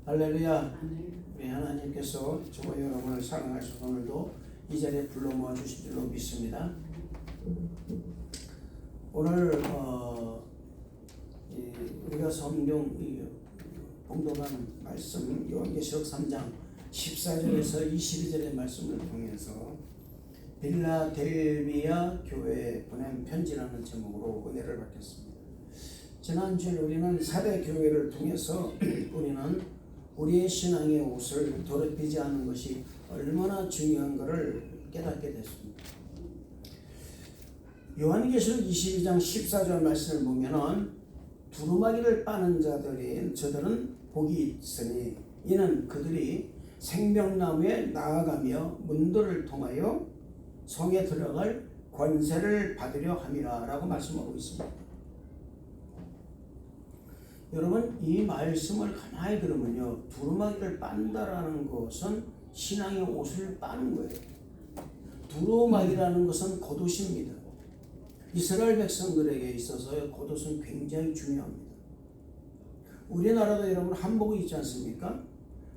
할렐루야. 우리 하나님께서 저와 여러분을 사랑하셔서 오늘도 이 자리에 불러 모아 주신 줄로 믿습니다. 오늘 우리가 성경 봉독한 말씀 요한계시록 3장 14절에서 22절의 말씀을 통해서 빌라델비아 교회에 보낸 편지라는 제목으로 은혜를 받겠습니다. 지난주에 우리는 사대 교회를 통해서 우리는 우리의 신앙의 옷을 더럽히지 않는 것이 얼마나 중요한 것을 깨닫게 됐습니다. 요한계시록 22장 14절 말씀을 보면은 두루마기를 빠는 저들은 복이 있으니 이는 그들이 생명나무에 나아가며 문들을 통하여 성에 들어갈 권세를 받으려 함이라 라고 말씀하고 있습니다. 여러분, 이 말씀을 가만히 들으면요, 두루마기를 빤다라는 것은 신앙의 옷을 빠는 거예요. 두루마기라는 것은 겉옷입니다. 이스라엘 백성들에게 있어서 겉옷은 굉장히 중요합니다. 우리나라도 여러분 한복이 있지 않습니까?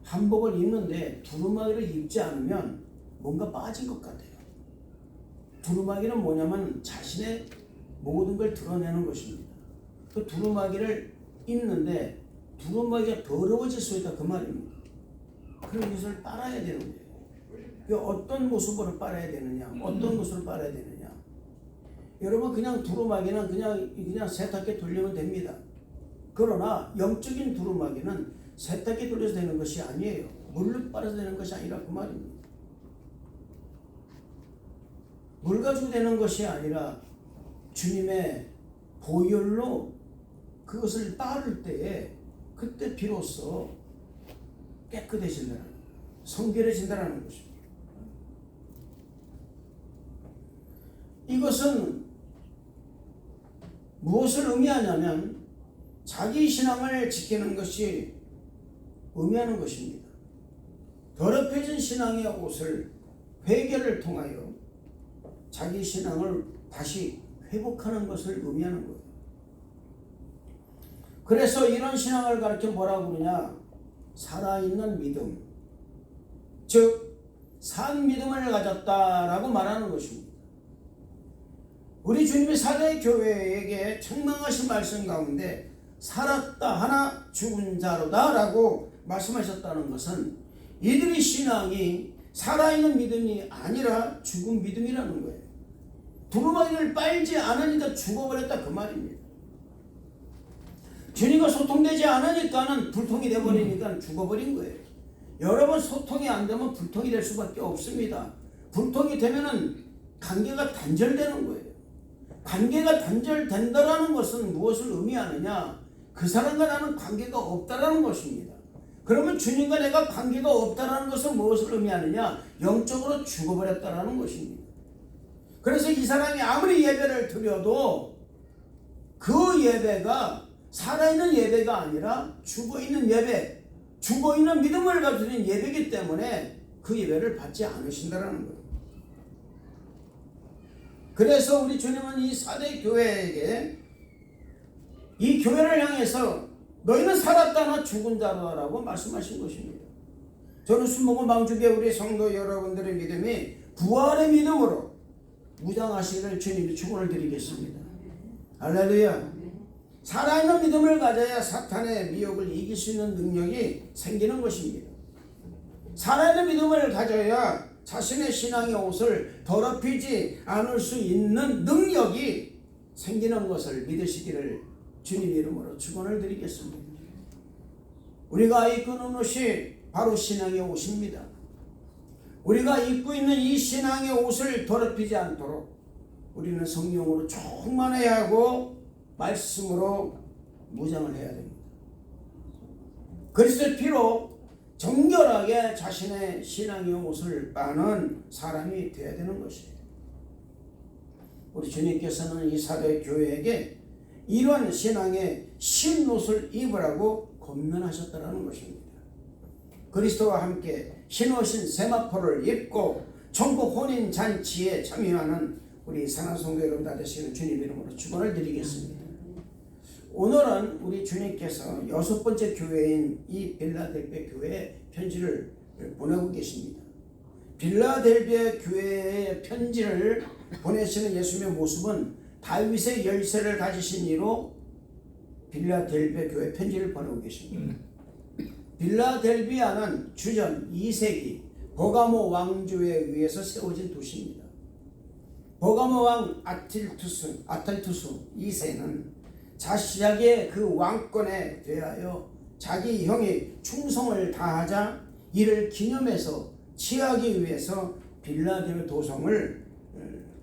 한복을 입는데 두루마기를 입지 않으면 뭔가 빠진 것 같아요. 두루마기는 뭐냐면 자신의 모든 걸 드러내는 것입니다. 그 두루마기를 입는데 두루마기가 더러워질 수 있다 그 말입니다. 그런 것을 빨아야 되는 거예요. 어떤 모습으로 빨아야 되느냐, 어떤 모습으로 빨아야 되느냐. 여러분, 그냥 두루마기는 그냥 세탁기에 돌리면 됩니다. 그러나 영적인 두루마기는 세탁기에 돌려서 되는 것이 아니에요. 물로 빨아서 되는 것이 아니라 그 말입니다. 물 가지고 되는 것이 아니라 주님의 보혈로 그것을 따를 때에 그때 비로소 깨끗해진다는, 성결해진다는 것입니다. 이것은 무엇을 의미하냐면 자기 신앙을 지키는 것이 의미하는 것입니다. 더럽혀진 신앙의 옷을 회개를 통하여 자기 신앙을 다시 회복하는 것을 의미하는 거예요. 그래서 이런 신앙을 가르쳐 뭐라고 그러냐? 살아있는 믿음, 즉 산 믿음을 가졌다라고 말하는 것입니다. 우리 주님이 사대 교회에게 책망하신 말씀 가운데 살았다 하나 죽은 자로다 라고 말씀하셨다는 것은 이들의 신앙이 살아있는 믿음이 아니라 죽은 믿음이라는 거예요. 두루마기를 빨지 않으니까 죽어버렸다 그 말입니다. 주님과 소통되지 않으니까는 불통이 되어버리니까 죽어버린 거예요. 여러분, 소통이 안 되면 불통이 될 수밖에 없습니다. 불통이 되면은 관계가 단절되는 거예요. 관계가 단절된다라는 것은 무엇을 의미하느냐? 그 사람과 나는 관계가 없다라는 것입니다. 그러면 주님과 내가 관계가 없다라는 것은 무엇을 의미하느냐? 영적으로 죽어버렸다라는 것입니다. 그래서 이 사람이 아무리 예배를 드려도 그 예배가 살아있는 예배가 아니라 죽어있는 예배, 죽어있는 믿음을 가지는 예배이기 때문에 그 예배를 받지 않으신다는 거예요. 그래서 우리 주님은 이 사대 교회에게 이 교회를 향해서 너희는 살았다나 죽은 자라고 말씀하신 것입니다. 저는 순복음 방주교회 우리 성도 여러분들의 믿음이 부활의 믿음으로 무장하시기를 주님이 축원을 드리겠습니다. 할렐루야. 살아있는 믿음을 가져야 사탄의 미혹을 이길 수 있는 능력이 생기는 것입니다. 살아있는 믿음을 가져야 자신의 신앙의 옷을 더럽히지 않을 수 있는 능력이 생기는 것을 믿으시기를 주님 이름으로 축원을 드리겠습니다. 우리가 입고는 옷이 바로 신앙의 옷입니다. 우리가 입고 있는 이 신앙의 옷을 더럽히지 않도록 우리는 성령으로 충만해야 하고 말씀으로 무장을 해야 됩니다. 그리스도의 피로 정결하게 자신의 신앙의 옷을 빠는 사람이 되어야 되는 것이에요. 우리 주님께서는 이 사대 교회에게 이러한 신앙의 신 옷을 입으라고 권면하셨다는 것입니다. 그리스도와 함께 신으신 세마포를 입고 천국 혼인 잔치에 참여하는 우리 사랑하는 성도 여러분 다 되시는 주님 이름으로 축원을 드리겠습니다. 오늘은 우리 주님께서 6번째 교회인 이 빌라델비아 교회에 편지를 보내고 계십니다. 빌라델비아 교회에 편지를 보내시는 예수님의 모습은 다윗의 열쇠를 가지신 이로 빌라델비아 교회에 편지를 보내고 계십니다. 빌라델비아는 주전 2세기 버가모 왕조에 의해서 세워진 도시입니다. 버가모 왕 아탈투스 2세는 자식의 그 왕권에 대하여 자기 형이 충성을 다하자 이를 기념해서 취하기 위해서 빌라델비아 도성을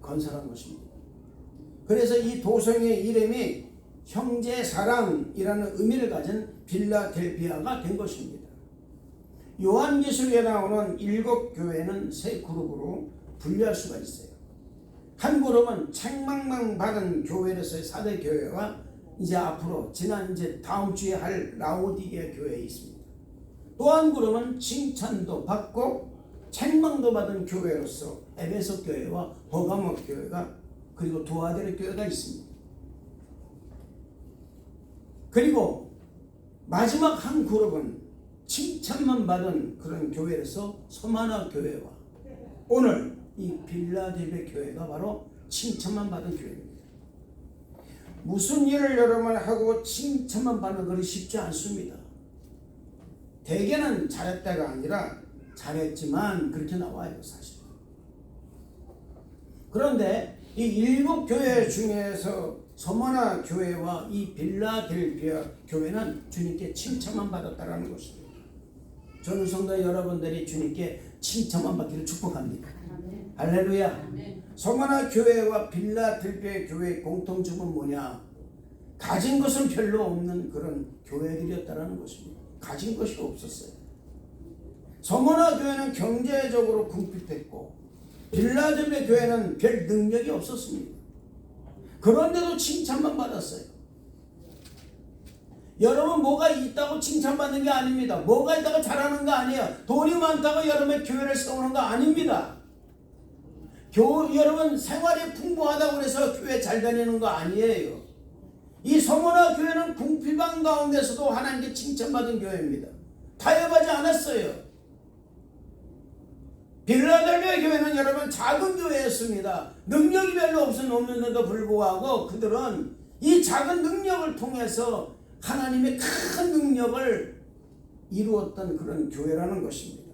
건설한 것입니다. 그래서 이 도성의 이름이 형제사랑이라는 의미를 가진 빌라델비아가 된 것입니다. 요한계시록에 나오는 7교회는 세 그룹으로 분류할 수가 있어요. 한 그룹은 책망만 받은 교회로서의 4대 교회와 이제 앞으로 이제 다음 주에 할 라오디게아 교회에 있습니다. 또 한 그룹은 칭찬도 받고 책망도 받은 교회로서 에베소 교회와 버가모 교회가 그리고 두아데르 교회가 있습니다. 그리고 마지막 한 그룹은 칭찬만 받은 그런 교회에서 서마나 교회와 오늘 이 빌라델비아 교회가 바로 칭찬만 받은 교회입니다. 무슨 일을 여러분 하고 칭찬만 받는 것이 쉽지 않습니다. 대개는 잘했다가 아니라 잘했지만 그렇게 나와요, 사실. 그런데 이 7교회 중에서 서머나 교회와 이 빌라델비아 교회는 주님께 칭찬만 받았다라는 것입니다. 저는 성도 여러분들이 주님께 칭찬만 받기를 축복합니다. 할렐루야. 서머나 교회와 빌라델비아 교회의 공통점은 뭐냐? 가진 것은 별로 없는 그런 교회들이었다라는 것입니다. 가진 것이 없었어요. 서머나 교회는 경제적으로 궁핍했고 빌라델비아 교회는 별 능력이 없었습니다. 그런데도 칭찬만 받았어요. 여러분 뭐가 있다고 칭찬받는 게 아닙니다. 뭐가 있다고 잘하는 거 아니에요. 돈이 많다고 여러분의 교회를 세우는 거 아닙니다. 여러분 생활이 풍부하다고 해서 교회 잘 다니는 거 아니에요. 이 서머나 교회는 궁핍한 가운데서도 하나님께 칭찬받은 교회입니다. 타협하지 않았어요. 빌라델비아 교회는 여러분 작은 교회였습니다. 능력이 별로 없는데도 불구하고 그들은 이 작은 능력을 통해서 하나님의 큰 능력을 이루었던 그런 교회라는 것입니다.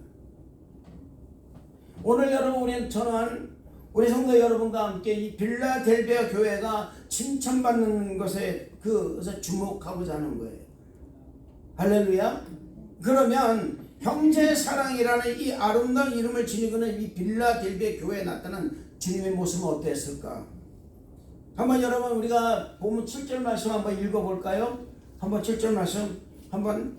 오늘 여러분 우리는 전한 우리 성도 여러분과 함께 이 빌라델비아 교회가 칭찬받는 것에 그것에 주목하고자 하는 거예요. 할렐루야. 그러면 형제사랑이라는 이 아름다운 이름을 지니고 있는 이 빌라델비아 교회에 나타난 주님의 모습은 어땠을까? 한번 여러분 우리가 보면 7절 말씀 한번 읽어볼까요? 한번 7절 말씀 한번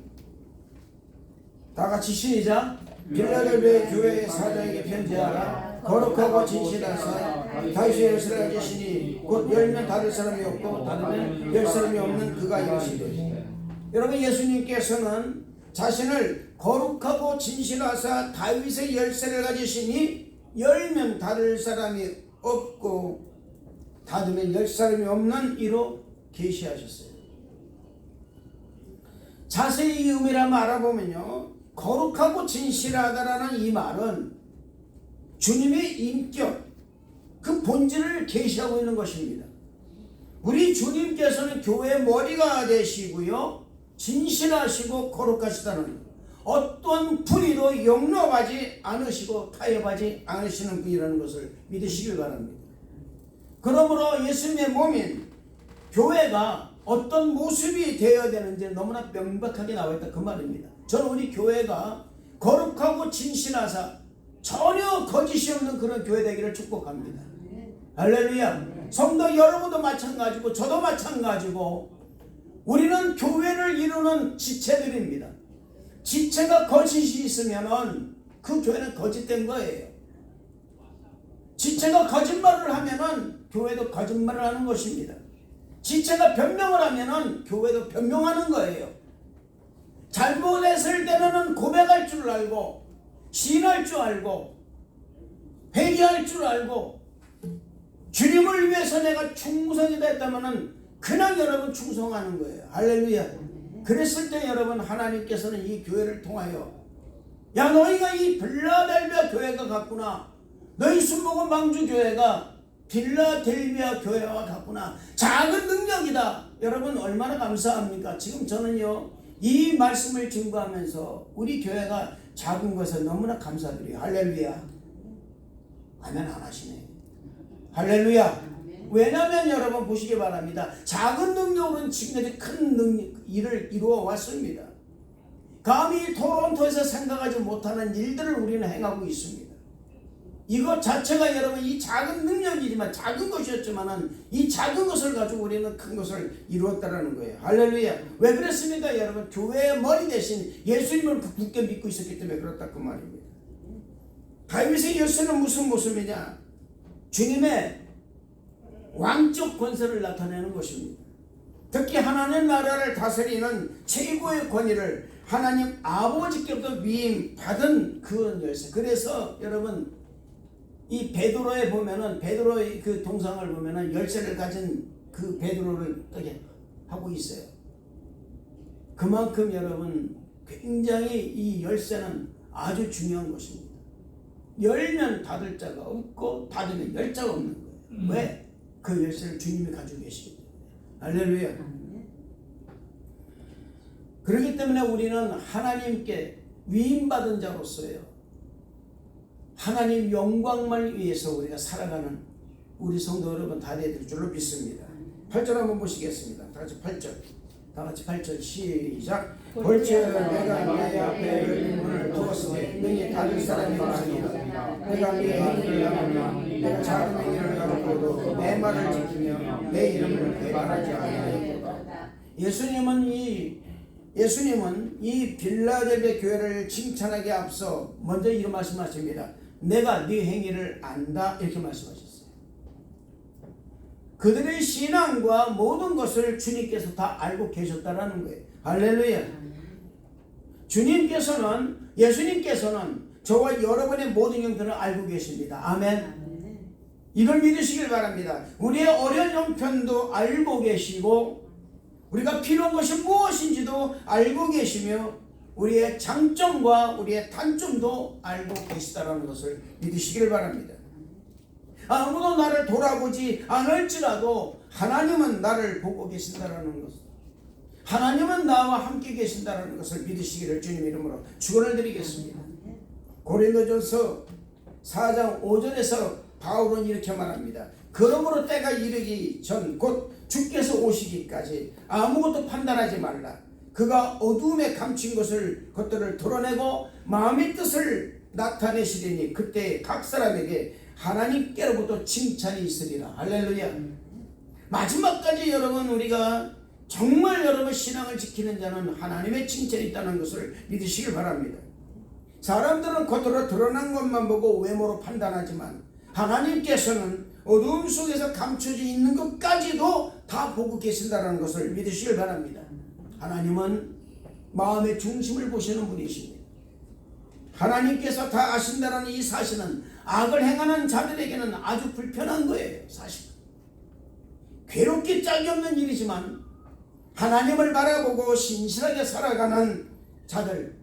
다 같이 시작. 빌라델비아 교회의 사자에게 편지하라. 거룩하고 진실하사 다윗의 열쇠를 가지시니 곧 열면 닫을 사람이 없고 닫으면 열 사람이 없는 그가 이르시되. 여러분 예수님께서는 자신을 거룩하고 진실하사 다윗의 열쇠를 가지시니 열면 닫을 사람이 없고 닫으면 열 사람이 없는 이로 계시하셨어요. 자세히 이 의미를 한번 알아보면요, 거룩하고 진실하다라는 이 말은 주님의 인격, 그 본질을 계시하고 있는 것입니다. 우리 주님께서는 교회의 머리가 되시고요, 진실하시고 거룩하시다는 어떤 불의도 용납하지 않으시고 타협하지 않으시는 분이라는 것을 믿으시길 바랍니다. 그러므로 예수님의 몸인 교회가 어떤 모습이 되어야 되는지 너무나 명백하게 나와 있다 그 말입니다. 저는 우리 교회가 거룩하고 진실하사 전혀 거짓이 없는 그런 교회 되기를 축복합니다. 할렐루야. 성도 여러분도 마찬가지고 저도 마찬가지고 우리는 교회를 이루는 지체들입니다. 지체가 거짓이 있으면은 그 교회는 거짓된 거예요. 지체가 거짓말을 하면은 교회도 거짓말을 하는 것입니다. 지체가 변명을 하면은 교회도 변명하는 거예요. 잘못했을 때는 고백할 줄 알고 시인할 줄 알고 회개할 줄 알고 주님을 위해서 내가 충성이 됐다면은 그냥 여러분 충성하는 거예요. 할렐루야. 그랬을 때 여러분 하나님께서는 이 교회를 통하여 야 너희가 이 빌라델비아 교회가 같구나. 너희 순복음 방주 교회가 빌라델비아 교회와 같구나. 작은 능력이다. 여러분 얼마나 감사합니까? 지금 저는요 이 말씀을 증거하면서 우리 교회가 작은 것에 너무나 감사드려요. 할렐루야. 아멘 안 하시네. 할렐루야. 왜냐하면 여러분 보시기 바랍니다. 작은 능력으로는 지금까지 큰 일을 이루어 왔습니다. 감히 토론토에서 생각하지 못하는 일들을 우리는 행하고 있습니다. 이것 자체가 여러분 이 작은 능력이지만 작은 것이었지만은 이 작은 것을 가지고 우리는 큰 것을 이루었다라는 거예요. 할렐루야. 왜 그랬습니까? 여러분 교회의 머리 대신 예수님을 굳게 믿고 있었기 때문에 그렇다 그 말입니다. 다윗의 열쇠는 무슨 모습이냐? 주님의 왕적 권세를 나타내는 것입니다. 특히 하나님 나라를 다스리는 최고의 권위를 하나님 아버지께로부터 위임 받은 그 열쇠. 그래서 여러분 이 베드로에 보면은 베드로의 그 동상을 보면은 열쇠를 가진 그 베드로를 뜨게 하고 있어요. 그만큼 여러분 굉장히 이 열쇠는 아주 중요한 것입니다. 열면 닫을 자가 없고 닫으면 열 자가 없는 거예요. 왜? 그 열쇠를 주님이 가지고 계시기 때문에. 할렐루야. 그렇기 때문에 우리는 하나님께 위임받은 자로서요 하나님 영광만을 위해서 우리가 살아가는 우리 성도 여러분 다 되실 줄로 믿습니다. 8절 한번 보시겠습니다. 다같이 8절. 다같이 8절 시작. 볼지어다 내가 네 앞에 열린 문을 두었으니 능히 닫을 사람이 없으니라. 내가 네 행위를 알으며 내가 작은 행위를 알고도 내 말을 지키며 내 이름을 배반하지 아니하였도다. 예수님은 이 빌라델비아 교회를 칭찬하기에 앞서 먼저 이런 말씀하십니다. 내가 네 행위를 안다 이렇게 말씀하셨어요. 그들의 신앙과 모든 것을 주님께서 다 알고 계셨다라는 거예요. 할렐루야. 예수님께서는 저와 여러분의 모든 영들을 알고 계십니다. 아멘. 이걸 믿으시길 바랍니다. 우리의 어려운 형편도 알고 계시고 우리가 필요한 것이 무엇인지도 알고 계시며 우리의 장점과 우리의 단점도 알고 계시다라는 것을 믿으시길 바랍니다. 아무도 나를 돌아보지 않을지라도 하나님은 나를 보고 계신다라는 것, 하나님은 나와 함께 계신다라는 것을 믿으시기를 주님 이름으로 축원을 드리겠습니다. 고린도전서 4장 5절에서 바울은 이렇게 말합니다. 그러므로 때가 이르기 전 곧 주께서 오시기까지 아무것도 판단하지 말라. 그가 어두움에 감춘 것들을 드러내고 마음의 뜻을 나타내시리니 그때 각 사람에게 하나님께로부터 칭찬이 있으리라. 할렐루야. 마지막까지 여러분 우리가 정말 여러분 신앙을 지키는 자는 하나님의 칭찬이 있다는 것을 믿으시길 바랍니다. 사람들은 겉으로 드러난 것만 보고 외모로 판단하지만 하나님께서는 어두움 속에서 감춰져 있는 것까지도 다 보고 계신다는 것을 믿으시길 바랍니다. 하나님은 마음의 중심을 보시는 분이십니다. 하나님께서 다 아신다는 이 사실은 악을 행하는 자들에게는 아주 불편한 거예요. 사실 괴롭기 짝이 없는 일이지만 하나님을 바라보고 신실하게 살아가는 자들,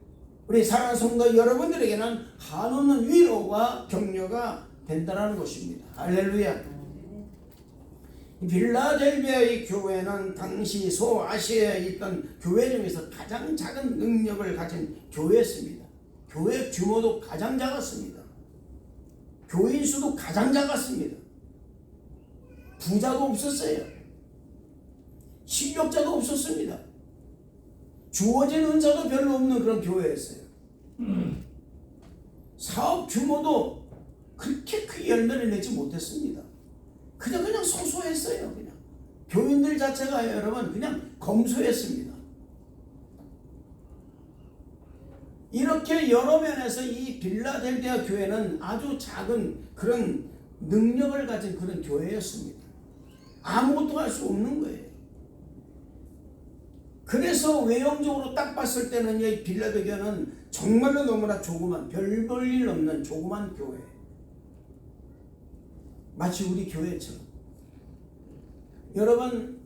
우리 사랑하는 성도 여러분들에게는 한없는 위로와 격려가 된다는 것입니다. 할렐루야. 빌라델비아의 교회는 당시 소아시아에 있던 교회 중에서 가장 작은 능력을 가진 교회였습니다. 교회 규모도 가장 작았습니다. 교인 수도 가장 작았습니다. 부자도 없었어요. 실력자도 없었습니다. 주어진 은사도 별로 없는 그런 교회였어요. 사업 규모도 그렇게 크게 열매를 내지 못했습니다. 그냥 소소했어요. 그냥 교인들 자체가 여러분 그냥 검소했습니다. 이렇게 여러 면에서 이 빌라델비아 교회는 아주 작은 그런 능력을 가진 그런 교회였습니다. 아무것도 할 수 없는 거예요. 그래서 외형적으로 딱 봤을 때는 이 빌라델비아 교회는 정말로 너무나 조그만, 별 볼 일 없는 조그만 교회. 마치 우리 교회처럼. 여러분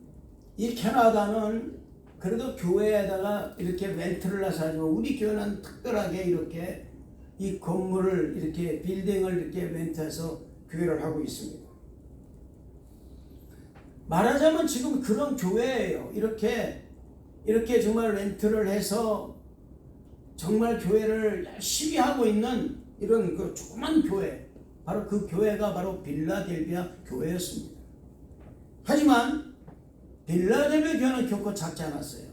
이 캐나다는 그래도 교회에다가 이렇게 렌트를 해서 우리 교회는 특별하게 이렇게 이 건물을 이렇게 빌딩을 이렇게 렌트해서 교회를 하고 있습니다. 말하자면 지금 그런 교회예요. 이렇게 정말 렌트를 해서 정말 교회를 열심히 하고 있는 이런 그 조그만 교회, 바로 그 교회가 바로 빌라델비아 교회였습니다. 하지만 빌라델비아 교회는 결코 작지 않았어요.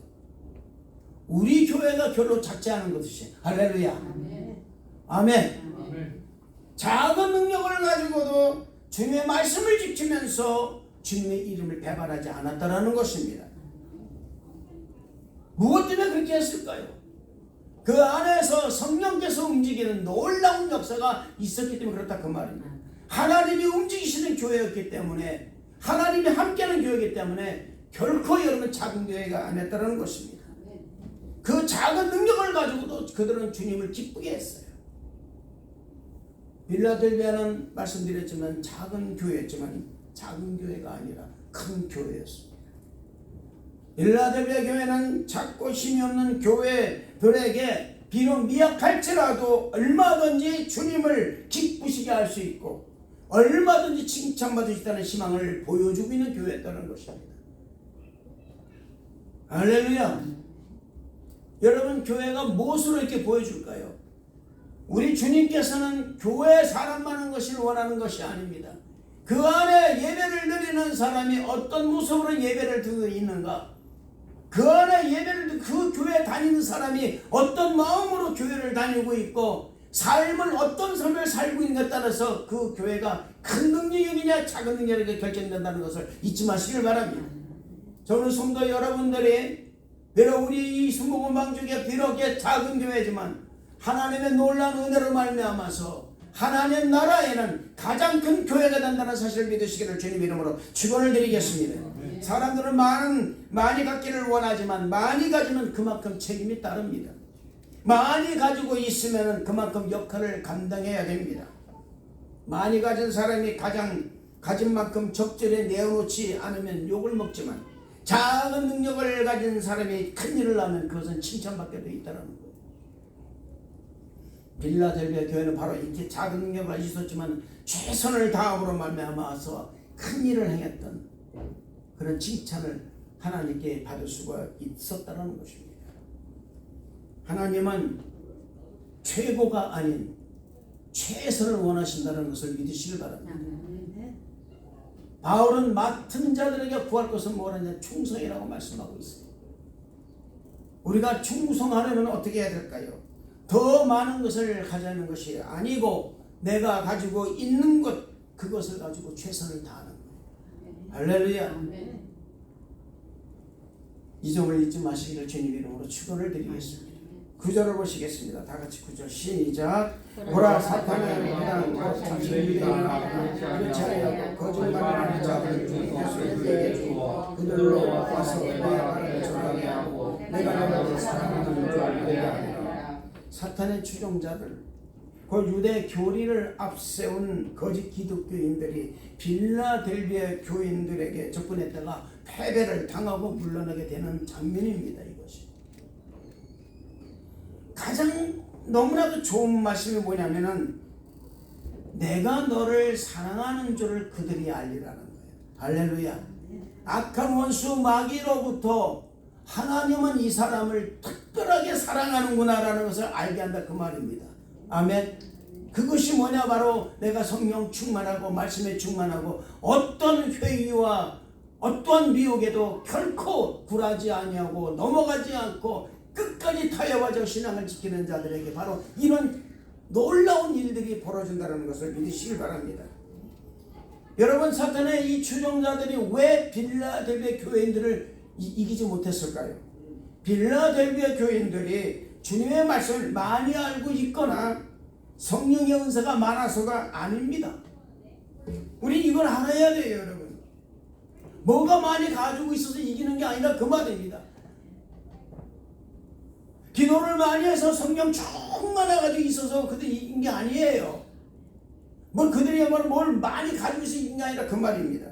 우리 교회가 결코 작지 않은 것이지. 할렐루야. 아멘. 아멘. 작은 능력을 가지고도 주님의 말씀을 지키면서 주님의 이름을 배반하지 않았다라는 것입니다. 무엇 때문에 그렇게 했을까요? 그 안에서 성령께서 움직이는 놀라운 역사가 있었기 때문에 그렇다 그 말입니다. 하나님이 움직이시는 교회였기 때문에, 하나님이 함께하는 교회이기 때문에 결코 여러분 작은 교회가 아니었다는 것입니다. 그 작은 능력을 가지고도 그들은 주님을 기쁘게 했어요. 빌라델비아는 말씀드렸지만 작은 교회였지만 작은 교회가 아니라 큰 교회였습니다. 빌라델비아 교회는 작고 힘이 없는 교회들에게 비록 미약할지라도 얼마든지 주님을 기쁘시게 할 수 있고 얼마든지 칭찬받을 수 있다는 희망을 보여주고 있는 교회였다는 것입니다. 할렐루야. 여러분, 교회가 무엇으로 이렇게 보여줄까요? 우리 주님께서는 교회에 사람 많은 것을 원하는 것이 아닙니다. 그 안에 예배를 드리는 사람이 어떤 모습으로 예배를 드리고 있는가, 그 안에 예배를 그 교회에 다니는 사람이 어떤 마음으로 교회를 다니고 있고 삶을 어떤 삶을 살고 있는가에 따라서 그 교회가 큰 능력이냐 작은 능력이냐 결정된다는 것을 잊지 마시길 바랍니다. 저는 성도 여러분들이 비록 우리 이 순복음방주교회 비록 작은 교회지만 하나님의 놀라운 은혜로 말미암아서 하나님 나라에는 가장 큰 교회가 된다는 사실을 믿으시기를 주님 이름으로 축원을 드리겠습니다. 사람들은 많이 갖기를 원하지만 많이 가지면 그만큼 책임이 따릅니다. 많이 가지고 있으면 그만큼 역할을 감당해야 됩니다. 많이 가진 사람이 가진 만큼 적절히 내어놓지 않으면 욕을 먹지만 작은 능력을 가진 사람이 큰 일을 하면 그것은 칭찬받게 되어 있다는 거예요. 빌라델비아 교회는 바로 이렇게 작은 능력을 있었지만 최선을 다함으로 말미암아서 큰 일을 행했던 그런 칭찬을 하나님께 받을 수가 있었다는 것입니다. 하나님은 최고가 아닌 최선을 원하신다는 것을 믿으시길 바랍니다. 바울은 맡은 자들에게 구할 것은 뭐라냐? 충성이라고 말씀하고 있습니다. 우리가 충성하려면 어떻게 해야 될까요? 더 많은 것을 가지는 것이 아니고 내가 가지고 있는 것, 그것을 가지고 최선을 다하는 거예요. 할렐루야. 이 점을 잊지 마시기를 주님 이름으로 축원을 드리겠습니다. 구절을 보시겠습니다. 다 같이 구절 시작. 보라 사탄은 그냥 자신이 유대인이나 거짓말하는 자들 중에 내게 주고 그들로 와서 내 말을 전하게 하고 내가 너를 사랑하는 줄 알게 하리라. 사탄의 추종자들, 그 유대 교리를 앞세운 거짓 기독교인들이 빌라델비아 교인들에게 접근했다가 패배를 당하고 물러나게 되는 장면입니다. 이것이 가장 너무나도 좋은 말씀이 뭐냐면은 내가 너를 사랑하는 줄을 그들이 알리라는 거예요. 할렐루야. 악한 원수 마귀로부터 하나님은 이 사람을 특별하게 사랑하는구나라는 것을 알게 한다 그 말입니다. 아멘. 그것이 뭐냐? 바로 내가 성령 충만하고 말씀에 충만하고 어떤 회의와 어떠한 미혹에도 결코 굴하지 아니하고 넘어가지 않고 끝까지 타협하자 신앙을 지키는 자들에게 바로 이런 놀라운 일들이 벌어진다는 것을 믿으시길 바랍니다. 여러분, 사탄의 이 추종자들이 왜 빌라델비아 교인들을 이기지 못했을까요? 빌라델비아 교인들이 주님의 말씀을 많이 알고 있거나 성령의 은사가 많아서가 아닙니다. 우리 이걸 알아야 돼요. 여러분, 뭐가 많이 가지고 있어서 이기는 게 아니라 그 말입니다. 기도를 많이 해서 성령 충만해가지고 있어서 그들이 이긴 게 아니에요. 뭐 그들이 뭘 많이 가지고 있어서 이긴 게 아니라 그 말입니다.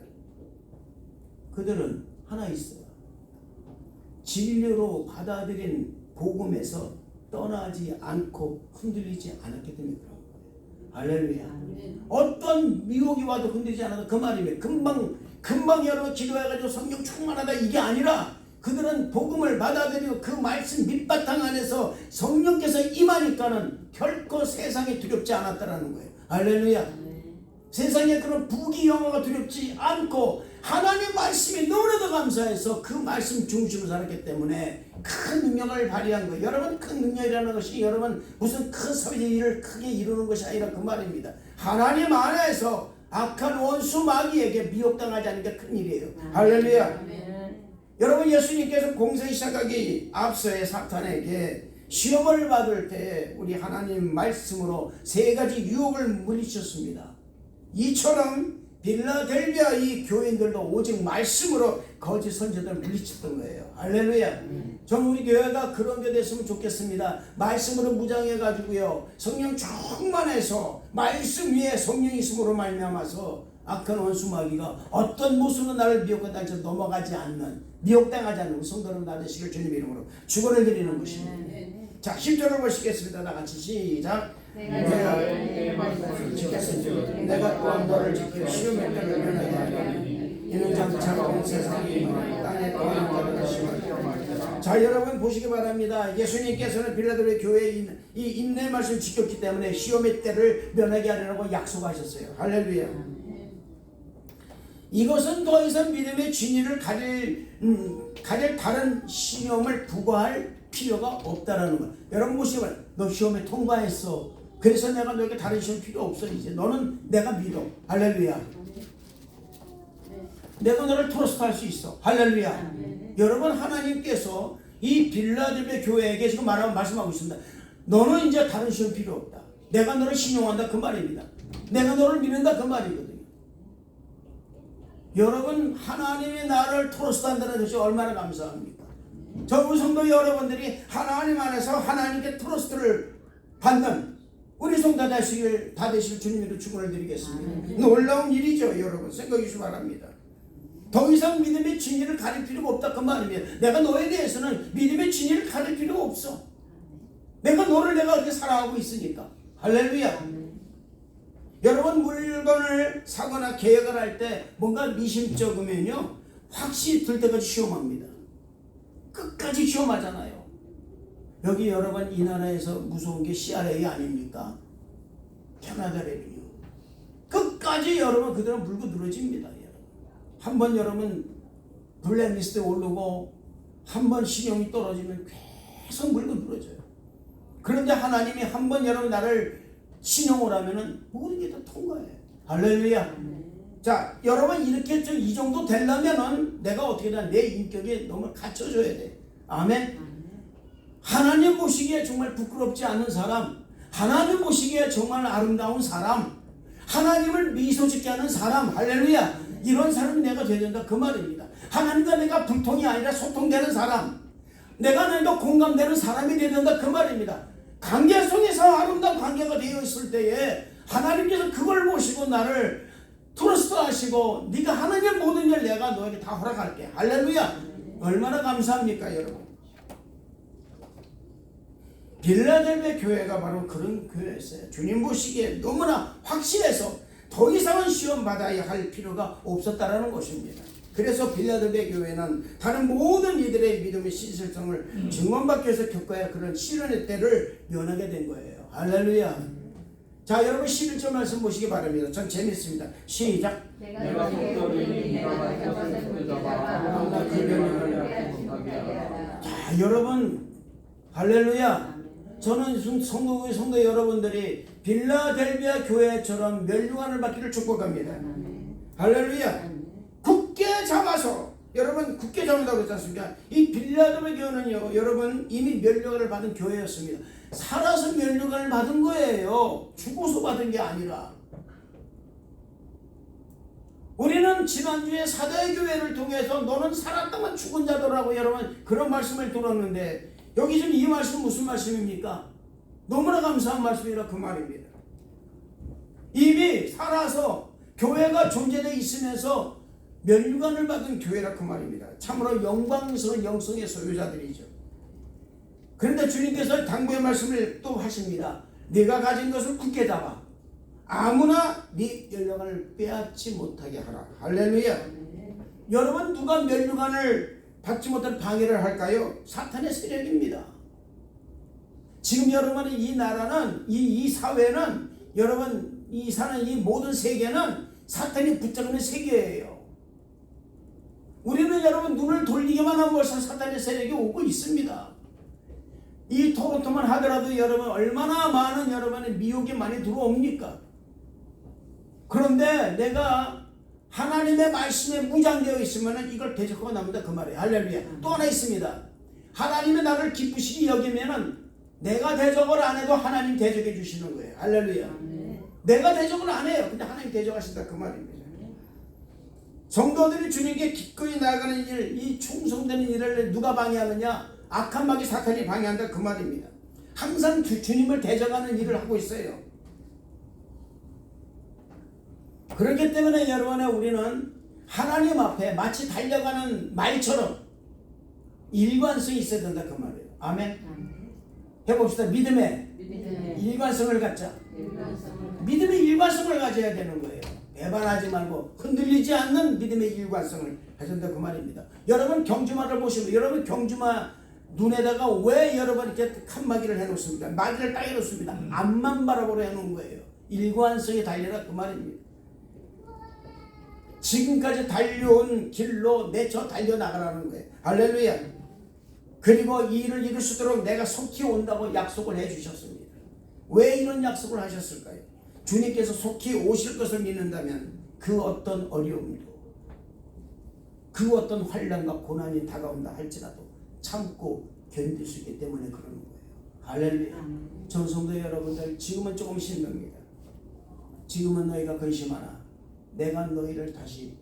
그들은 하나 있어요. 진리로 받아들인 복음에서 떠나지 않고 흔들리지 않았기 때문에 그런 거예요. 할렐루야. 어떤 미혹이 와도 흔들리지 않아도 그 말이에요. 금방 여러분 기도해가지고 성령 충만하다 이게 아니라 그들은 복음을 받아들이고 그 말씀 밑바탕 안에서 성령께서 임하니까는 결코 세상이 두렵지 않았다라는 거예요. 할렐루야. 세상에 그런 부귀영화가 두렵지 않고 하나님 말씀이 너무나도 감사해서 그 말씀 중심으로 살았기 때문에 큰 능력을 발휘한 거예요. 여러분, 큰 능력이라는 것이 여러분 무슨 큰 사회적 일을 크게 이루는 것이 아니라 그 말입니다. 하나님 안에서 악한 원수 마귀에게 미혹당하지 않는 게 큰 일이에요. 할렐루야. 여러분, 예수님께서 공생 시작하기 앞서의 사탄에게 시험을 받을 때 우리 하나님 말씀으로 세 가지 유혹을 물리쳤습니다. 이처럼 빌라델비아 이 교인들도 오직 말씀으로 거짓 선지자들을 물리쳤던 거예요. 할렐루야. 저는 우리 교회가 그런 게 됐으면 좋겠습니다. 말씀으로 무장해 가지고요, 성령 충만해서 말씀 위에 성령이 있음으로 말미암아서 악한 원수 마귀가 어떤 모습으로 나를 미혹하다 넘어가지 않는, 미혹당하지 않는 우리 성도 여러분 되시길 주님 이름으로 축원을 드리는 것입니다. 자, 10절을 보시겠습니다. 다 같이 시작. 내가 내 말씀을 지켰으니 내가 또한 너를 지켜 시험의 때를 면하게 하리니 이는 장차 온 세상이 땅에 떠난 자를 다시마. 자, 여러분 보시기 바랍니다. 예수님께서는 빌라델비아 교회의 이 인내 말씀을 지켰기 때문에 시험의 때를 면하게 하리라고 약속하셨어요. 할렐루야. 이것은 더 이상 믿음의 진리를 가릴 다른 시험을 부과할 필요가 없다라는 거야. 여러분 보시기 바랍니다. 너 시험에 통과했어. 그래서 내가 너에게 다른 시험 필요 없어. 이제 너는 내가 믿어. 할렐루야. 내가 너를 트러스트할 수 있어. 할렐루야. 여러분, 하나님께서 이 빌라델비아 교회에게 지금 말씀하고 있습니다. 너는 이제 다른 시험 필요 없다. 내가 너를 신용한다 그 말입니다. 내가 너를 믿는다 그 말이거든요. 여러분, 하나님이 나를 트러스트한다는 것이 얼마나 감사합니까? 저 우리 성도 여러분들이 하나님 안에서 하나님께 트러스트를 받는 우리 성도 다 되실 주님으로 축원을 드리겠습니다. 놀라운 일이죠. 여러분 생각해 주시기 바랍니다. 더 이상 믿음의 진리를 가릴 필요가 없다 그 말입니다. 내가 너에 대해서는 믿음의 진리를 가릴 필요가 없어. 내가 그렇게 살아가고 있으니까. 할렐루야. 여러분, 물건을 사거나 계약을 할 때 뭔가 미심쩍으면요, 확실히 들 때까지 시험합니다. 끝까지 시험하잖아요. 여기 여러분, 이 나라에서 무서운 게 CRA 아닙니까? 캐나다 레비뉴. 끝까지 여러분 그들은 물고 늘어집니다. 한번 여러분 블랙리스트에 오르고 한번 신용이 떨어지면 계속 물고 늘어져요. 그런데 하나님이 한번 여러분 나를 신용을 하면은 모든 게 다 통과해요. 할렐루야. 자, 여러분 이렇게 이 정도 되려면은 내가 어떻게든 내 인격에 너무 갖춰줘야 돼. 아멘. 하나님 보시기에 정말 부끄럽지 않은 사람, 하나님 보시기에 정말 아름다운 사람, 하나님을 미소 짓게 하는 사람, 할렐루야. 이런 사람이 내가 되야 된다 그 말입니다. 하나님과 내가 불통이 아니라 소통되는 사람, 내가 하나님과 공감되는 사람이 되야 된다 그 말입니다. 관계 속에서 아름다운 관계가 되어 있을 때에 하나님께서 그걸 보시고 나를 트러스트 하시고 네가 하나님 모든 일 내가 너에게 다 허락할게. 할렐루야. 얼마나 감사합니까 여러분. 빌라델비아 교회가 바로 그런 교회였어요. 주님 보시기에 너무나 확실해서 더 이상은 시험 받아야 할 필요가 없었다라는 것입니다. 그래서 빌라델비아 교회는 다른 모든 이들의 믿음의 신실성을 증언받기 위해서 겪어야 그런 시련의 때를 면하게 된 거예요. 할렐루야. 자, 여러분 11절 말씀 보시기 바랍니다. 전 재밌습니다. 시작. 내가 자, 여러분 할렐루야. 저는 성도 여러분들이 빌라델비아 교회처럼 멸류관을 받기를 축복합니다. 할렐루야. 굳게 잡아서, 여러분 굳게 잡는다고 그랬지 않습니까? 이 빌라델비아 교회는요, 여러분 이미 멸류관을 받은 교회였습니다. 살아서 멸류관을 받은 거예요. 죽어서 받은 게 아니라. 우리는 지난주에 사대교회를 통해서 너는 살았다만 죽은 자더라고 여러분 그런 말씀을 들었는데, 여기 지금 이 말씀은 무슨 말씀입니까? 너무나 감사한 말씀이라 그 말입니다. 이미 살아서 교회가 존재되어 있으면서 면류관을 받은 교회라 그 말입니다. 참으로 영광스러운 영성의 소유자들이죠. 그런데 주님께서 당부의 말씀을 또 하십니다. 네가 가진 것을 굳게 잡아 아무나 네 면류관을 빼앗지 못하게 하라. 할렐루야. 여러분, 누가 면류관을 받지 못할 방해를 할까요? 사탄의 세력입니다. 지금 여러분의 이 나라는 이 사회는 여러분 이 사는 이 모든 세계는 사탄이 붙잡는 세계예요. 우리는 여러분 눈을 돌리기만 하면 벌써 사탄의 세력이 오고 있습니다. 이 토론토만 하더라도 여러분 얼마나 많은 여러분의 미혹이 많이 들어옵니까? 그런데 내가 하나님의 말씀에 무장되어 있으면 이걸 대적하고 납니다. 그 말이에요. 할렐루야. 또 하나 있습니다. 하나님의 나를 기쁘시게 여기면은 내가 대적을 안 해도 하나님 대적해 주시는 거예요. 할렐루야. 내가 대적을 안 해요. 근데 하나님 대적하신다 그 말입니다. 성도들이 주님께 기꺼이 나아가는 일, 이 충성되는 일을 누가 방해하느냐? 악한 마귀 사탄이 방해한다 그 말입니다. 항상 주님을 대적하는 일을 하고 있어요. 그렇기 때문에 여러분의 우리는 하나님 앞에 마치 달려가는 말처럼 일관성이 있어야 된다 그 말이에요. 아멘. 해봅시다. 믿음의 일관성을 갖자. 믿음의 일관성을 가져야 되는 거예요. 배반하지 말고 흔들리지 않는 믿음의 일관성을 가져야 된다 그 말입니다. 여러분 경주마를 보시면 여러분 경주마 눈에다가 왜 여러분 이렇게 칸막이를 해놓습니까? 마귀를 딱 해놓습니다. 앞만 바라보려 해놓은 거예요. 일관성이 달려라 그 말입니다. 지금까지 달려온 길로 내쳐 달려나가라는 거예요. 할렐루야. 그리고 이 일을 이룰 수 있도록 내가 속히 온다고 약속을 해주셨습니다. 왜 이런 약속을 하셨을까요? 주님께서 속히 오실 것을 믿는다면 그 어떤 어려움도 그 어떤 환난과 고난이 다가온다 할지라도 참고 견딜 수 있기 때문에 그러는 거예요. 할렐루야. 전성도 여러분들 지금은 조금 힘듭니다. 지금은 너희가 근심하나 내가 너희를 다시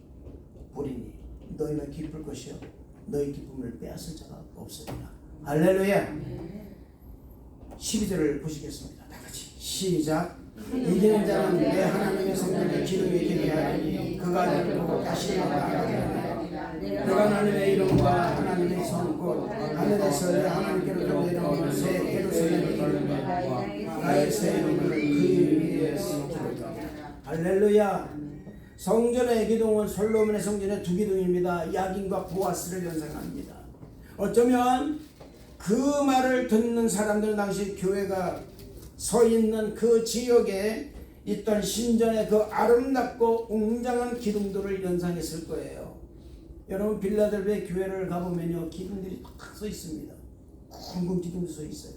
보리니 너희는 기쁠 것이요 너희 기쁨을 빼앗을 자가 없으리라. 할렐루야. 12절을 보시겠습니다. 다 같이 시작. 이기는 자는 내 하나님의 성전에 기름이 되게 하리니 그가 너를 보고 다시 나아가게 하리라. 내가 하나님의 이름과 하나님의 성 곧 하늘에서 내 하나님께로 내려오는 새 예루살렘을 걸며 나의 새 이름을 그 이름 위에 쓰리라. 할렐루야. 성전의 기둥은 솔로몬의 성전의 두 기둥입니다. 야긴과 보아스를 연상합니다. 어쩌면 그 말을 듣는 사람들은 당시 교회가 서 있는 그 지역에 있던 신전의 그 아름답고 웅장한 기둥들을 연상했을 거예요. 여러분 빌라델비아 교회를 가보면요 기둥들이 탁 서 있습니다. 굵은 기둥도 서 있어요.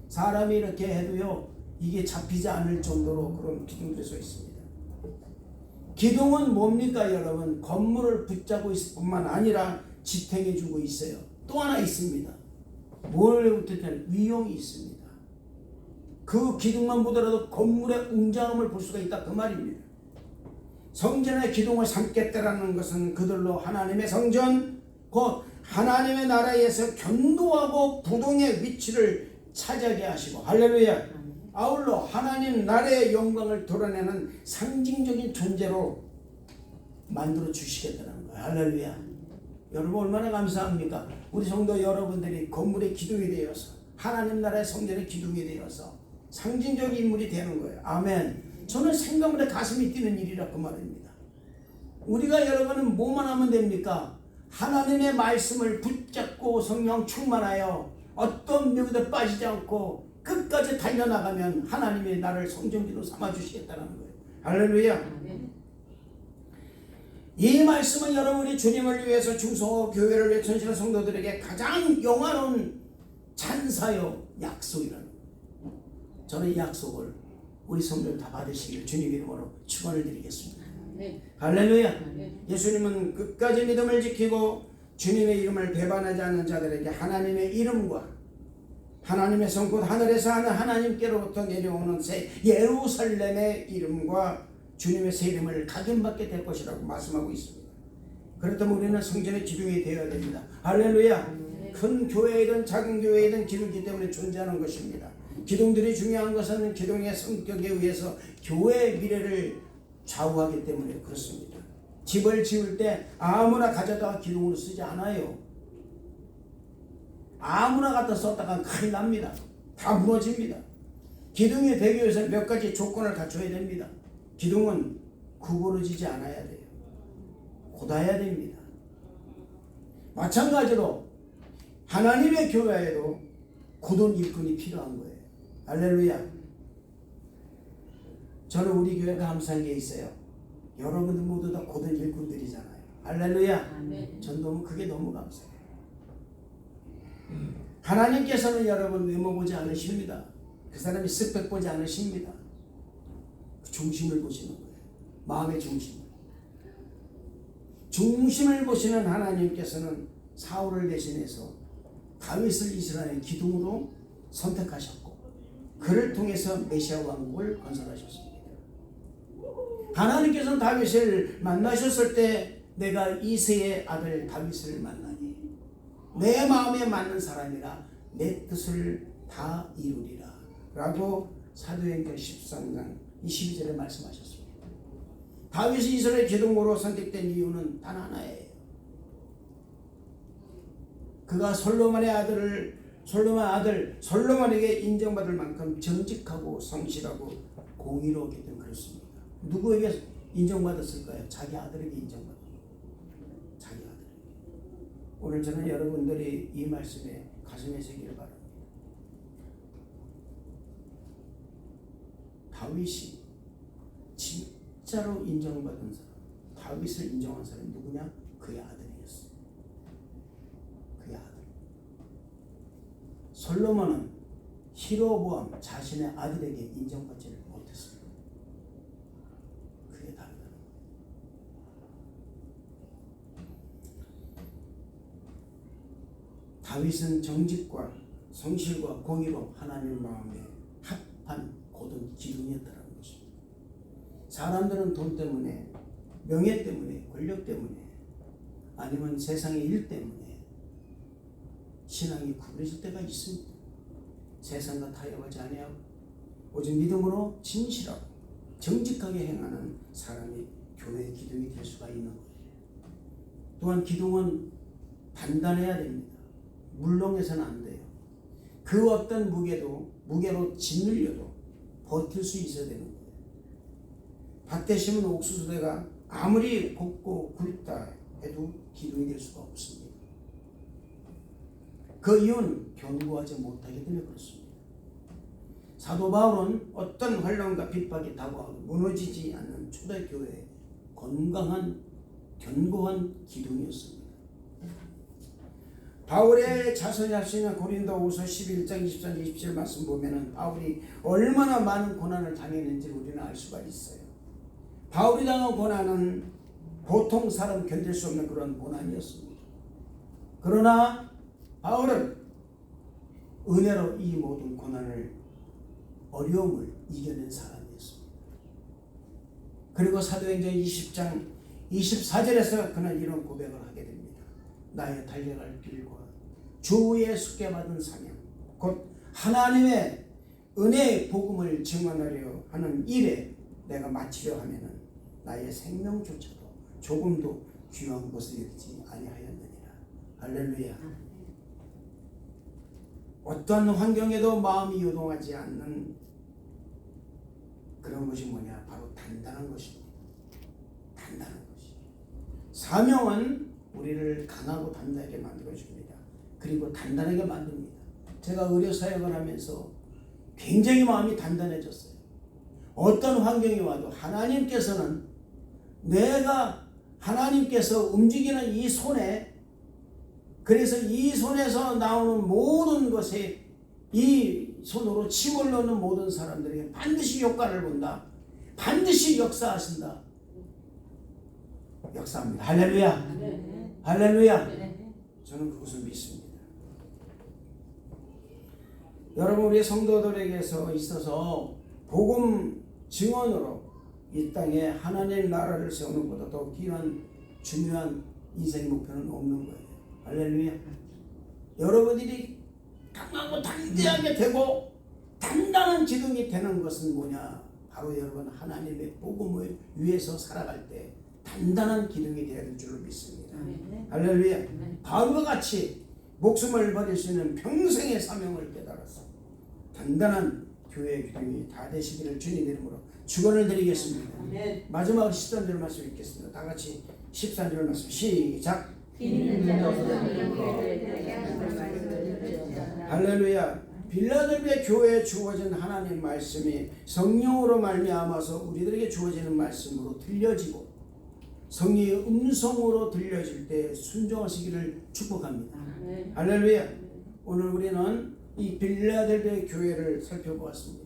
사람이 이렇게 해도요 이게 잡히지 않을 정도로 그런 기둥들이 서 있습니다. 기둥은 뭡니까 여러분? 건물을 붙잡고 있을 뿐만 아니라 지탱해 주고 있어요. 또 하나 있습니다. 뭘 뜻하는 위용이 있습니다. 그 기둥만 보더라도 건물의 웅장함을 볼 수가 있다 그 말입니다. 성전의 기둥을 삼겠다라는 것은 그들로 하나님의 성전 곧 하나님의 나라에서 견고하고 부동의 위치를 차지하게 하시고 할렐루야. 아울러 하나님 나라의 영광을 드러내는 상징적인 존재로 만들어 주시겠다는 거예요. 할렐루야. 여러분 얼마나 감사합니까? 우리 성도 여러분들이 건물의 기둥이 되어서 하나님 나라의 성전의 기둥이 되어서 상징적인 인물이 되는 거예요. 아멘. 저는 생각보다 가슴이 뛰는 일이라 그 말입니다. 우리가 여러분은 뭐만 하면 됩니까? 하나님의 말씀을 붙잡고 성령 충만하여 어떤 묘기도 빠지지 않고 끝까지 달려나가면 하나님이 나를 성전기로 삼아주시겠다는 거예요. 할렐루야. 이 말씀은 여러분이 주님을 위해서 충성하고 교회를 위해 전신의 성도들에게 가장 영화로운 찬사요 약속이라는 거예요. 저는 이 약속을 우리 성도들 다 받으시길 주님 이름으로 축원을 드리겠습니다. 할렐루야. 예수님은 끝까지 믿음을 지키고 주님의 이름을 배반하지 않는 자들에게 하나님의 이름과 하나님의 성 곧 하늘에서 하는 하나님께로부터 내려오는 새 예루살렘의 이름과 주님의 새 이름을 각인받게 될 것이라고 말씀하고 있습니다. 그렇다면 우리는 성전의 기둥이 되어야 됩니다. 할렐루야. 큰 교회이든 작은 교회이든 기둥이기 때문에 존재하는 것입니다. 기둥들이 중요한 것은 기둥의 성격에 의해서 교회의 미래를 좌우하기 때문에 그렇습니다. 집을 지을 때 아무나 가져다가 기둥으로 쓰지 않아요. 아무나 갖다 썼다가 큰일 납니다. 다 무너집니다. 기둥이 되기 위해서 몇 가지 조건을 갖춰야 됩니다. 기둥은 구부러지지 않아야 돼요. 곧아야 됩니다. 마찬가지로 하나님의 교회에도 굳은 일꾼이 필요한 거예요. 할렐루야. 저는 우리 교회가 감사한 게 있어요. 여러분들 모두 다 곧은 일꾼들이잖아요. 할렐루야. 전 너무 그게 너무 감사해요. 하나님께서는 여러분 외모 보지 않으십니다. 그 사람이 스펙 보지 않으십니다. 그 중심을 보시는 거예요. 마음의 중심을 보시는 하나님께서는 사울을 대신해서 다윗을 이스라엘의 기둥으로 선택하셨고 그를 통해서 메시아 왕국을 건설하셨습니다. 하나님께서는 다윗을 만나셨을 때 내가 이새의 아들 다윗을 만나니 내 마음에 맞는 사람이라 내 뜻을 다 이루리라 라고 사도행전 13장 22절에 말씀하셨습니다. 다윗이 이스라엘 기둥으로 선택된 이유는 단 하나예요. 그가 솔로몬의 아들 솔로몬에게 인정받을 만큼 정직하고 성실하고 공의로웠기 때문에 그렇습니다. 누구에게 인정받았을까요? 자기 아들에게 인정받았어요. 자기 아들에게. 오늘 저는 여러분들이 이 말씀에 가슴에 새기를 바랍니다. 다윗이 진짜로 인정받은 사람, 다윗을 인정한 사람이 누구냐? 그의 아들이었어요. 그의 아들. 솔로몬은 히로보암 자신의 아들에게 인정받지를 못했습니다. 그게 다르다. 다윗은 정직과 성실과 공의로 하나님 마음에 합한 고든 기둥이었다는 것입니다. 사람들은 돈 때문에, 명예 때문에, 권력 때문에, 아니면 세상의 일 때문에 신앙이 구부러질 때가 있습니다. 세상과 타협하지 아니하고 오직 믿음으로 진실하고 정직하게 행하는 사람이 교회의 기둥이 될 수가 있는 거예요. 또한 기둥은 단단해야 됩니다. 물렁해서는 안 돼요. 그 어떤 무게로 짓눌려도 버틸 수 있어야 되는 거예요. 밭에 심은 옥수수대가 아무리 곱고 굵다 해도 기둥이 될 수가 없습니다. 그 이유는 견고하지 못하기 때문에 그렇습니다. 사도 바울은 어떤 환난과 핍박이 다가와도 무너지지 않는 초대교회의 건강한 견고한 기둥이었습니다. 바울의 자손이 할 수 있는 고린도후서 11장 23, 27 말씀 보면은 바울이 얼마나 많은 고난을 당했는지 우리는 알 수가 있어요. 바울이 당한 고난은 보통 사람 견딜 수 없는 그런 고난이었습니다. 그러나 바울은 은혜로 이 모든 고난을 어려움을 이겨낸 사람이었습니다. 그리고 사도행전 20장 24절에서 그는 이런 고백을 하게 됩니다. 나의 달려갈 길과 주의 숙게 받은 사명 곧 하나님의 은혜의 복음을 증언하려 하는 일에 내가 마치려 하면은 나의 생명조차도 조금도 귀한 것을 여기지 아니하였느니라. 할렐루야. 어떤 환경에도 마음이 요동하지 않는 그런 것이 뭐냐? 바로 단단한 것입니다. 단단한 것이. 사명은 우리를 강하고 단단하게 만들어줍니다. 그리고 단단하게 만듭니다. 제가 의료 사역을 하면서 굉장히 마음이 단단해졌어요. 어떤 환경이 와도 하나님께서 움직이는 이 손에, 그래서 이 손에서 나오는 모든 것에 이 손으로 침을 넣는 모든 사람들에게 반드시 효과를 본다. 반드시 역사하신다. 역사합니다. 할렐루야. 네. 할렐루야. 네. 저는 그것을 믿습니다. 여러분, 우리 성도들에게서 있어서 복음 증언으로 이 땅에 하나님의 나라를 세우는 것보다 더 귀한 중요한 인생 목표는 없는 거예요. 할렐루야. 여러분들이 강하고 담대하게 되고 단단한 기둥이 되는 것은 뭐냐? 바로 여러분 하나님의 복음을 위해서 살아갈 때 단단한 기둥이 되어야 될 줄로 믿습니다. 할렐루야. 바울과 같이 목숨을 버릴 수 있는 평생의 사명을 깨달아서 단단한 교회의 기둥이 다 되시기를 주님 이름으로 축원을 드리겠습니다. 마지막 13절 말씀 읽겠습니다. 다 같이 13절 말씀 시작. 할렐루야. 빌라델비아 교회에 주어진 하나님 말씀이 성령으로 말미암아서 우리들에게 주어지는 말씀으로 들려지고 성령의 음성으로 들려질 때 순종하시기를 축복합니다. 할렐루야. 오늘 우리는 이 빌라델비아 교회를 살펴보았습니다.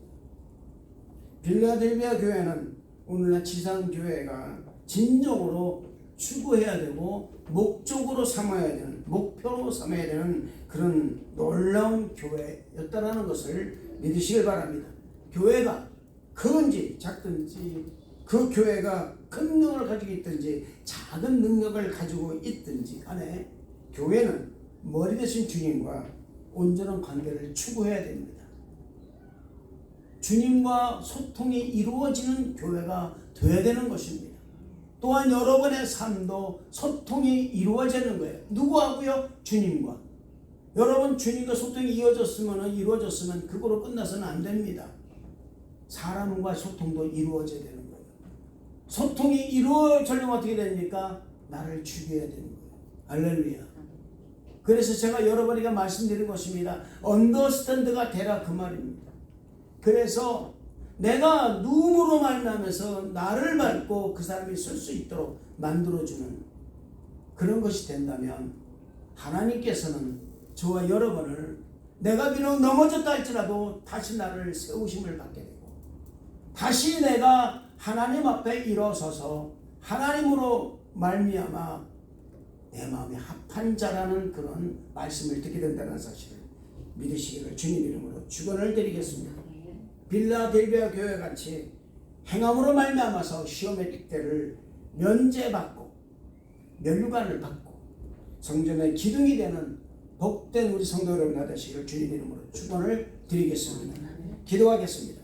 빌라델비아 교회는 오늘날 지상교회가 진정으로 추구해야 되고 목적으로 삼아야 되는, 목표로 삼아야 되는 그런 놀라운 교회였다라는 것을 믿으시길 바랍니다. 교회가 큰지 작든지, 그 교회가 큰 능력을 가지고 있든지 작은 능력을 가지고 있든지 간에 교회는 머리 대신 주님과 온전한 관계를 추구해야 됩니다. 주님과 소통이 이루어지는 교회가 되어야 되는 것입니다. 또한 여러분의 삶도 소통이 이루어지는 거예요. 누구하고요? 주님과. 여러분 주님과 소통이 이루어졌으면 그거로 끝나서는 안 됩니다. 사람과 소통도 이루어져야 되는 거예요. 소통이 이루어지려면 어떻게 됩니까? 나를 죽여야 되는 거예요. 할렐루야. 그래서 제가 여러분에게 말씀드린 것입니다. 언더스탠드가 되라 그 말입니다. 그래서 내가 누움으로 말미암아서 나를 밟고 그 사람이 설 수 있도록 만들어주는 그런 것이 된다면 하나님께서는 저와 여러분을 내가 비록 넘어졌다 할지라도 다시 나를 세우심을 받게 되고 다시 내가 하나님 앞에 일어서서 하나님으로 말미암아 내 마음에 합한 자라는 그런 말씀을 듣게 된다는 사실을 믿으시기를 주님 이름으로 축원을 드리겠습니다. 빌라델비아 교회같이 행함으로 말미암아서 시험의 때를 면제받고 면류관을 받고 성전의 기둥이 되는 복된 우리 성도 여러분 되시기를 주님 이름으로 축원을 드리겠습니다. 기도하겠습니다.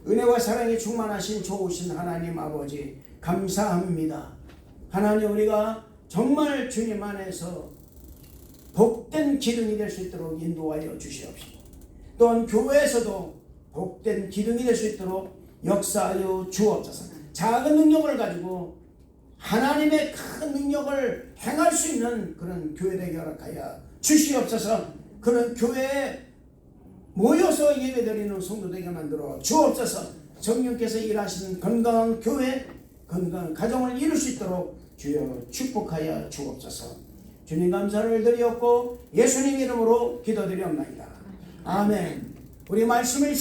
은혜와 사랑이 충만하신 좋으신 하나님 아버지 감사합니다. 하나님 우리가 정말 주님 안에서 복된 기둥이 될 수 있도록 인도하여 주시옵시고 또한 교회에서도 복된 기둥이 될 수 있도록 역사하여 주옵소서. 작은 능력을 가지고 하나님의 큰 능력을 행할 수 있는 그런 교회 되게 허락하여 주시옵소서. 그런 교회에 모여서 예배드리는 성도 되게 만들어 주옵소서. 성령께서 일하시는 건강한 교회, 건강한 가정을 이룰 수 있도록 주여 축복하여 주옵소서. 주님 감사를 드리옵고 예수님 이름으로 기도드리옵나이다. 아멘. 우리 말씀을